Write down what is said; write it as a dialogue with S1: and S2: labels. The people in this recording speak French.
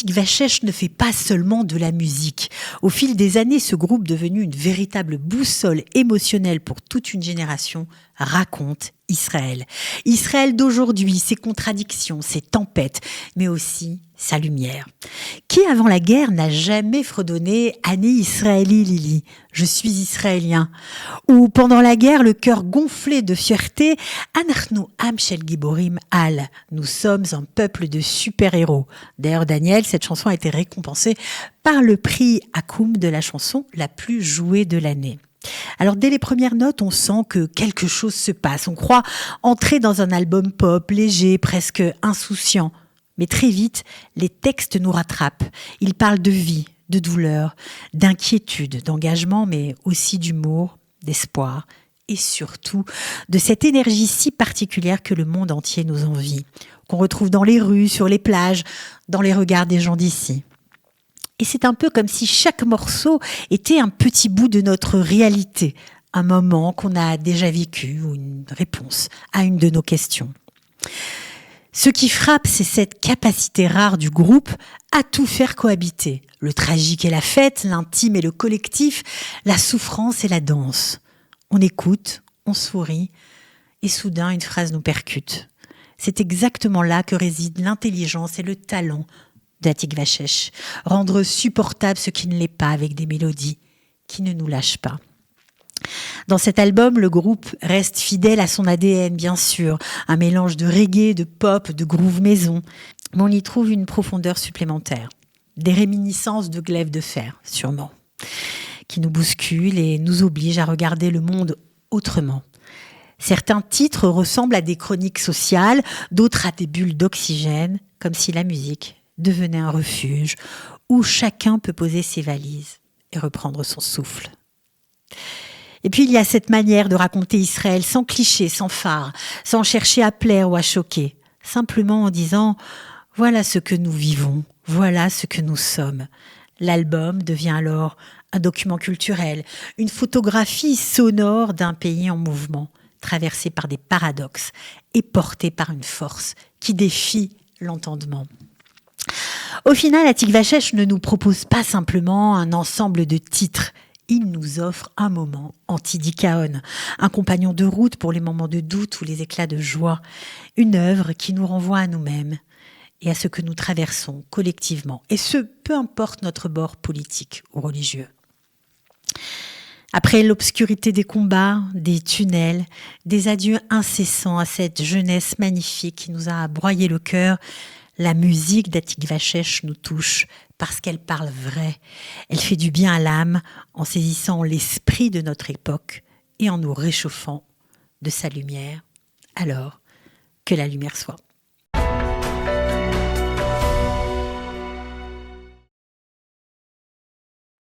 S1: Vachesh ne fait pas seulement de la musique. Au fil des années, ce groupe, devenu une véritable boussole émotionnelle pour toute une génération, raconte Israël. Israël d'aujourd'hui, ses contradictions, ses tempêtes, mais aussi sa lumière. Qui, avant la guerre, n'a jamais fredonné « Ani Israëli Lili » « Je suis israélien » ou pendant la guerre, le cœur gonflé de fierté « Anachnu Am Shel Giborim Al » « Nous sommes un peuple de super-héros ». D'ailleurs, Daniel, cette chanson a été récompensée par le prix Hakoum de la chanson la plus jouée de l'année. Alors, dès les premières notes, on sent que quelque chose se passe. On croit entrer dans un album pop, léger, presque insouciant. Mais très vite, les textes nous rattrapent. Ils parlent de vie, de douleur, d'inquiétude, d'engagement, mais aussi d'humour, d'espoir et surtout de cette énergie si particulière que le monde entier nous envie, qu'on retrouve dans les rues, sur les plages, dans les regards des gens d'ici. Et c'est un peu comme si chaque morceau était un petit bout de notre réalité, un moment qu'on a déjà vécu ou une réponse à une de nos questions. Ce qui frappe, c'est cette capacité rare du groupe à tout faire cohabiter. Le tragique et la fête, l'intime et le collectif, la souffrance et la danse. On écoute, on sourit, et soudain une phrase nous percute. C'est exactement là que réside l'intelligence et le talent d'Atik Vachesh. Rendre supportable ce qui ne l'est pas avec des mélodies qui ne nous lâchent pas. Dans cet album, le groupe reste fidèle à son ADN, bien sûr. Un mélange de reggae, de pop, de groove maison. Mais on y trouve une profondeur supplémentaire. Des réminiscences de glaive de fer, sûrement, qui nous bousculent et nous obligent à regarder le monde autrement. Certains titres ressemblent à des chroniques sociales, d'autres à des bulles d'oxygène, comme si la musique devenait un refuge où chacun peut poser ses valises et reprendre son souffle. Et puis il y a cette manière de raconter Israël sans cliché, sans phare, sans chercher à plaire ou à choquer, simplement en disant « voilà ce que nous vivons, voilà ce que nous sommes ». L'album devient alors un document culturel, une photographie sonore d'un pays en mouvement, traversé par des paradoxes et porté par une force qui défie l'entendement. Au final, Atik Vachesh ne nous propose pas simplement un ensemble de titres. Il nous offre un moment anti-dikaon, un compagnon de route pour les moments de doute ou les éclats de joie, une œuvre qui nous renvoie à nous-mêmes et à ce que nous traversons collectivement, et ce, peu importe notre bord politique ou religieux. Après l'obscurité des combats, des tunnels, des adieux incessants à cette jeunesse magnifique qui nous a broyé le cœur, la musique d'Atik Vachesh nous touche parce qu'elle parle vrai. Elle fait du bien à l'âme en saisissant l'esprit de notre époque et en nous réchauffant de sa lumière. Alors, que la lumière soit.